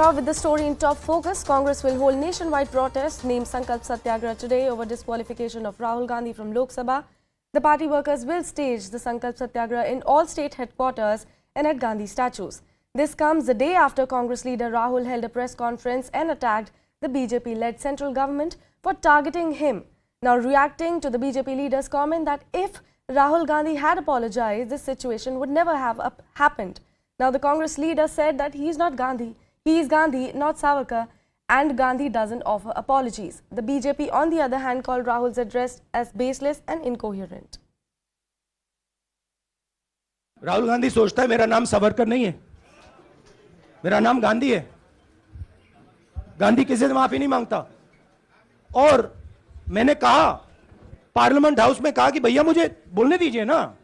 Now with the story in top focus, Congress will hold nationwide protest named Sankalp Satyagraha today over disqualification of Rahul Gandhi from Lok Sabha. The party workers will stage the Sankalp Satyagraha in all state headquarters and at Gandhi statues. This comes the day after Congress leader Rahul held a press conference and attacked the BJP-led central government for targeting him. Now reacting to the BJP leader's comment that if Rahul Gandhi had apologized, this situation would never have happened. Now the Congress leader said that he is not Gandhi. He is Gandhi, not Savarkar, and Gandhi doesn't offer apologies. The BJP, on the other hand, called Rahul's address as baseless and incoherent. Rahul Gandhi सोचता है मेरा नाम सावरकर नहीं है, मेरा नाम गांधी है। गांधी किसी से माफी नहीं मांगता। और मैंने कहा, पार्लियामेंट हाउस में कहा कि भैया मुझे बोलने दीजिए ना,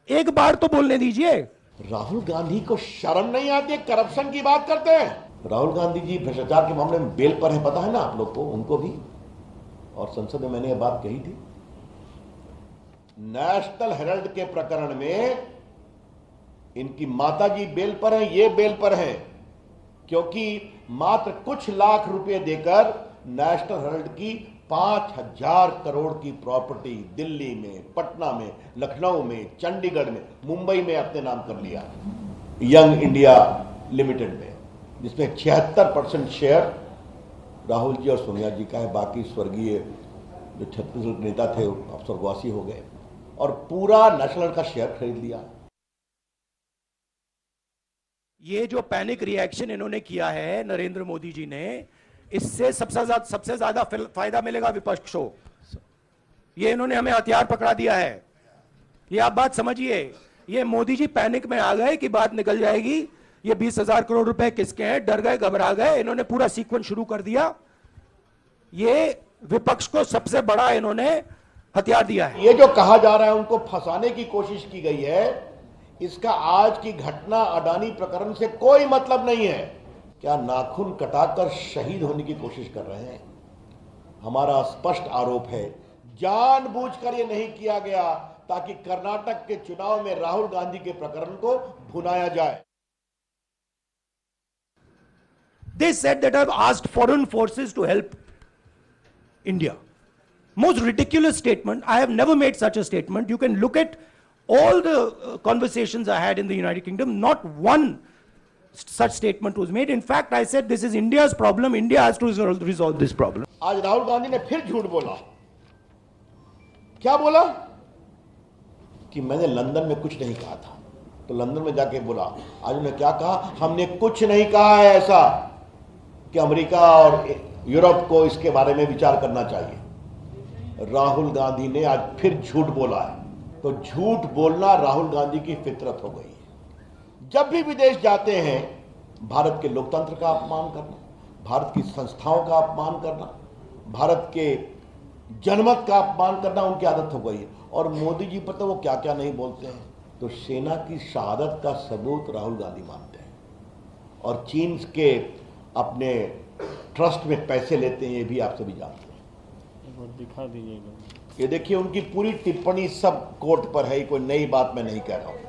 एक बार तो बोलने दीजिए। राहुल गांधी को शर्म नहीं आती है, करप्शन की बात करते हैं। राहुल गांधी जी भ्रष्टाचार के मामले में बेल पर है, पता है ना आप लोग को, उनको भी। और संसद में मैंने ये बात कही थी। नेशनल हेराल्ड के प्रकरण में इनकी माताजी बेल पर हैं, ये बेल पर हैं, क्योंकि मात्र कुछ लाख रुपए देकर नेशनल हेराल्ड की 5,000 करोड़ की प्रॉपर्टी दिल्ली में, पटना में, लखनऊ में, चंडीगढ़ में, मुंबई में अपने नाम कर लिया यंग इंडिया लिमिटेड में, जिसमें 76% शेयर राहुल जी और सोनिया जी का है। बाकी स्वर्गीय जो छत्तीसगढ़ के नेता थे अब स्वर्गवासी हो गए, और पूरा नेशनल का शेयर खरीद लिया। ये जो पैनिक रिएक्शन इन्होंने किया है नरेंद्र मोदी जी ने, इससे सबसे ज्यादा फायदा मिलेगा विपक्ष को। ये इन्होंने हमें हथियार पकड़ा दिया है। ये आप बात समझिए, ये मोदी जी पैनिक में आ गए कि बात निकल जाएगी, ये 20,000 करोड़ रुपए किसके हैं, डर गए, घबरा गए, इन्होंने पूरा सीक्वेंस शुरू कर दिया। ये विपक्ष को सबसे बड़ा इन्होंने हथियार दिया है। ये जो कहा जा रहा है उनको फंसाने की कोशिश की गई है, इसका आज की घटना अडानी प्रकरण से कोई मतलब नहीं है। क्या नाखून कटाकर शहीद होने की कोशिश कर रहे हैं? हमारा स्पष्ट आरोप है, जानबूझकर यह नहीं किया गया ताकि कर्नाटक के चुनाव में राहुल गांधी के प्रकरण को भुनाया जाए। They said that I've asked foreign forces to help India. Most ridiculous statement. I have never made such a statement. You can look at all the conversations I had in the United Kingdom. Not one such statement was made. In fact, I said this is India's problem. India has to resolve this problem. आज राहुल गांधी ने फिर झूठ बोला। क्या बोला? कि मैंने London में कुछ नहीं कहा था। तो लंदन में जाके बोला। आज उन्होंने क्या कहा? हमने कुछ नहीं कहा है ऐसा कि अमेरिका और यूरोप को इसके बारे में विचार करना चाहिए। राहुल गांधी ने आज फिर झूठ बोला है। तो झूठ बोलना राहुल गांधी की फितरत हो गई है। जब भी विदेश जाते हैं, भारत के लोकतंत्र का अपमान करना, भारत की संस्थाओं का अपमान करना, भारत के जनमत का अपमान करना उनकी आदत हो गई है। और मोदी जी पर तो वो क्या क्या नहीं बोलते हैं। तो सेना की शहादत का सबूत राहुल गांधी मानते हैं, और चीन के अपने ट्रस्ट में पैसे लेते हैं, ये भी आप सभी जानते हैं। दिखा दीजिएगा। ये देखिए, उनकी पूरी टिप्पणी सब कोर्ट पर है, कोई नई बात मैं नहीं कह रहा हूं।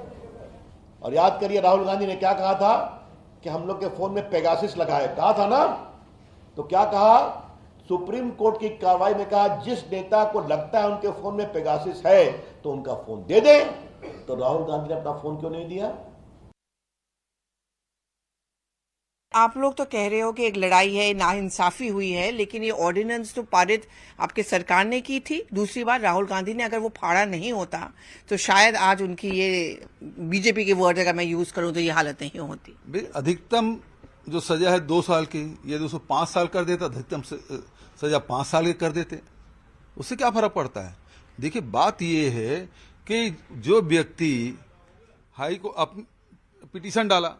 और याद करिए राहुल गांधी ने क्या कहा था कि हम लोग के फोन में पेगासिस लगाए, कहा था ना। तो क्या कहा? सुप्रीम कोर्ट की कार्रवाई में कहा, जिस नेता को लगता है उनके फोन में पेगासिस है तो उनका फोन दे दे। तो राहुल गांधी ने अपना फोन क्यों नहीं दिया? आप लोग तो कह रहे हो कि एक लड़ाई है, नाइंसाफी हुई है, लेकिन ये ऑर्डिनेंस तो पारित आपके सरकार ने की थी। दूसरी बार राहुल गांधी ने अगर वो फाड़ा नहीं होता तो शायद आज उनकी ये बीजेपी के वर्ड अगर मैं यूज करूं तो ये हालत नहीं होती। अधिकतम जो सजा है 2 साल की, ये 205 साल कर देता, अधिकतम सजा 5 साल की कर देते, उससे क्या फर्क पड़ता है? देखिए, बात ये है कि जो व्यक्ति हाई को पिटीशन डाला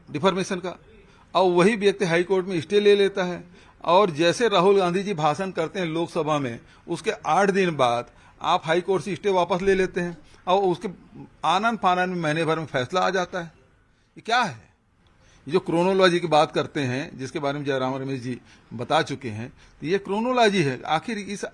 डिफॉर्मेशन का, और वही व्यक्ति हाई कोर्ट में स्टे ले लेता है, और जैसे राहुल गांधी जी भाषण करते हैं लोकसभा में, उसके 8 दिन बाद आप हाई कोर्ट से स्टे वापस ले लेते हैं, और उसके आनन फानन में महीने भर में फैसला आ जाता है। ये क्या है? जो क्रोनोलॉजी की बात करते हैं, जिसके बारे में जयराम रमेश जी बता चुके हैं, तो ये क्रोनोलॉजी है। आखिर इस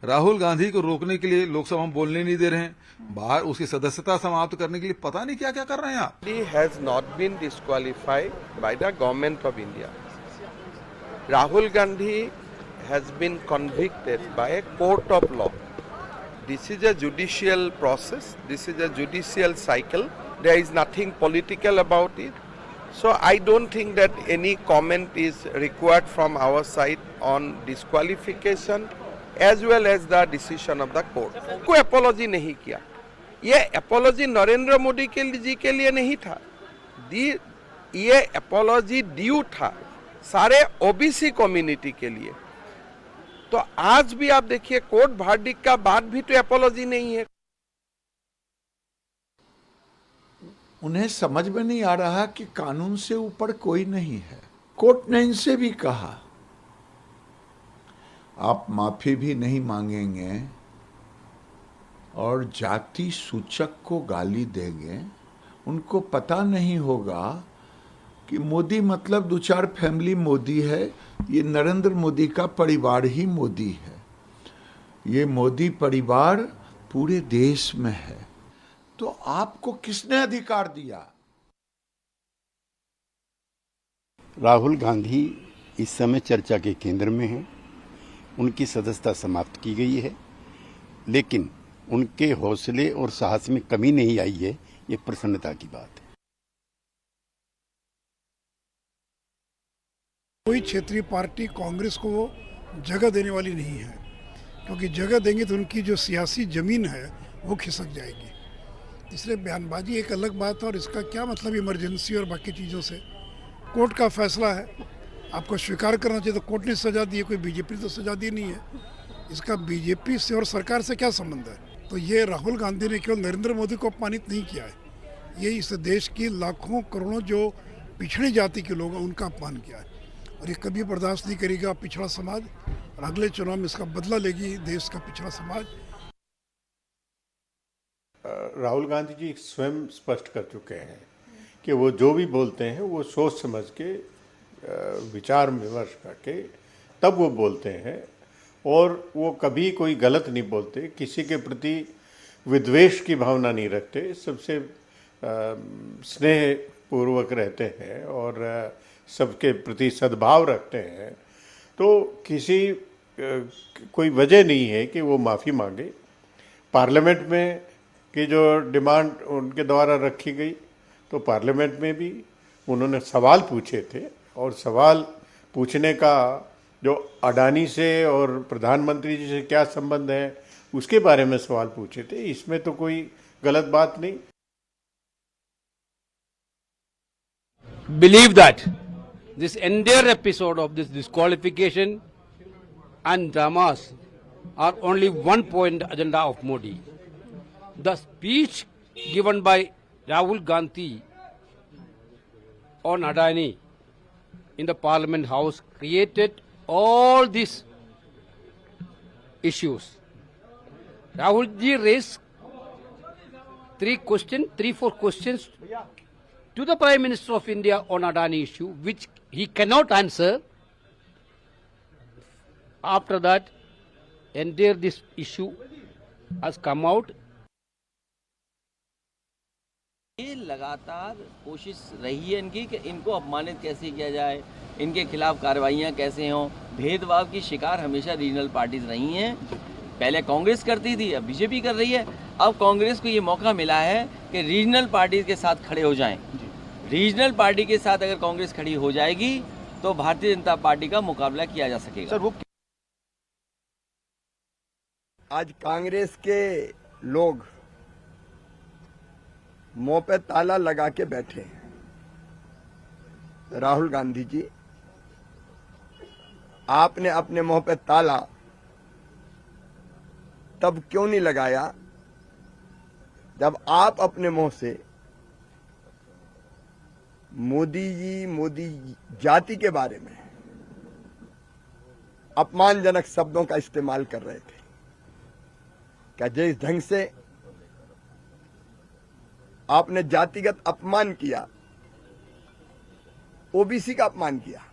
राहुल गांधी को रोकने के लिए लोकसभा में बोलने नहीं दे रहे हैं, बाहर उसकी सदस्यता समाप्त करने के लिए पता नहीं क्या क्या कर रहे हैं आप। He has not been disqualified by the government of India. Rahul Gandhi has been convicted by a court of law. This is a judicial process. This is a judicial cycle. There is nothing political about it. So I don't think that any comment is required from our side on disqualification as well as the decision of the court. कोई apology नहीं किया। ये apology Narendra Modi ji के लिए नहीं था। ये apology due था सारे ओबीसी कम्युनिटी के लिए। तो आज भी आप देखिए कोर्ट वर्डिक्ट का बाद भी तो apology नहीं है। उन्हें समझ में नहीं आ रहा कि कानून से ऊपर कोई नहीं है। कोर्ट ने इनसे भी कहा आप माफी भी नहीं मांगेंगे और जाति सूचक को गाली देंगे। उनको पता नहीं होगा कि मोदी मतलब 2-4 फैमिली मोदी है। ये नरेंद्र मोदी का परिवार ही मोदी है। ये मोदी परिवार पूरे देश में है। तो आपको किसने अधिकार दिया? राहुल गांधी इस समय चर्चा के केंद्र में हैं। उनकी सदस्यता समाप्त की गई है, लेकिन उनके हौसले और साहस में कमी नहीं आई है, ये प्रसन्नता की बात है। कोई क्षेत्रीय पार्टी कांग्रेस को जगह देने वाली नहीं है, क्योंकि जगह देंगे तो उनकी जो सियासी जमीन है वो खिसक जाएगी। इसलिए बयानबाजी एक अलग बात है, और इसका क्या मतलब इमरजेंसी और बाकी चीज़ों से। कोर्ट का फैसला है, आपको स्वीकार करना चाहिए। तो कोर्ट ने सजा दी है, कोई बीजेपी तो सजा दी नहीं है। इसका बीजेपी से और सरकार से क्या संबंध है? तो ये राहुल गांधी ने केवल नरेंद्र मोदी को अपमानित नहीं किया है, ये इस देश की लाखों करोड़ों जो पिछड़ी जाति के लोग हैं उनका अपमान किया है। और ये कभी बर्दाश्त नहीं करेगा पिछड़ा समाज, और अगले चुनाव में इसका बदला लेगी देश का पिछड़ा समाज। राहुल गांधी जी स्वयं स्पष्ट कर चुके हैं कि वो जो भी बोलते हैं वो सोच समझ के विचार विमर्श करके तब वो बोलते हैं, और वो कभी कोई गलत नहीं बोलते, किसी के प्रति विद्वेष की भावना नहीं रखते, सबसे स्नेह पूर्वक रहते हैं और सबके प्रति सद्भाव रखते हैं। तो किसी कोई वजह नहीं है कि वो माफ़ी मांगे। पार्लियामेंट में की जो डिमांड उनके द्वारा रखी गई, तो पार्लियामेंट में भी उन्होंने सवाल पूछे थे, और सवाल पूछने का जो अडानी से और प्रधानमंत्री जी से क्या संबंध है उसके बारे में सवाल पूछे थे। इसमें तो कोई गलत बात नहीं। Believe that this entire episode of this disqualification and dramas are only one point agenda of Modi. The speech given by Rahul Gandhi on Adani in the Parliament House created all these issues. Rahul ji raised 3-4 questions to the Prime Minister of India on Adani issue, which he cannot answer. After that, entire this issue has come out. ये लगातार कोशिश रही है इनकी कि इनको अपमानित कैसे किया जाए, इनके खिलाफ कार्रवाइयाँ कैसे हों। भेदभाव की शिकार हमेशा रीजनल पार्टीज रही हैं। पहले कांग्रेस करती थी, अब बीजेपी कर रही है। अब कांग्रेस को ये मौका मिला है कि रीजनल पार्टीज के साथ खड़े हो जाएं। रीजनल पार्टी के साथ अगर कांग्रेस खड़ी हो जाएगी तो भारतीय जनता पार्टी का मुकाबला किया जा सकेगा। सर, वो आज कांग्रेस के लोग मुंह पे ताला लगा के बैठे हैं। राहुल गांधी जी, आपने अपने मुंह पे ताला तब क्यों नहीं लगाया जब आप अपने मुंह से मोदी जाति के बारे में अपमानजनक शब्दों का इस्तेमाल कर रहे थे? क्या जिस ढंग से आपने जातिगत अपमान किया, ओबीसी का अपमान किया।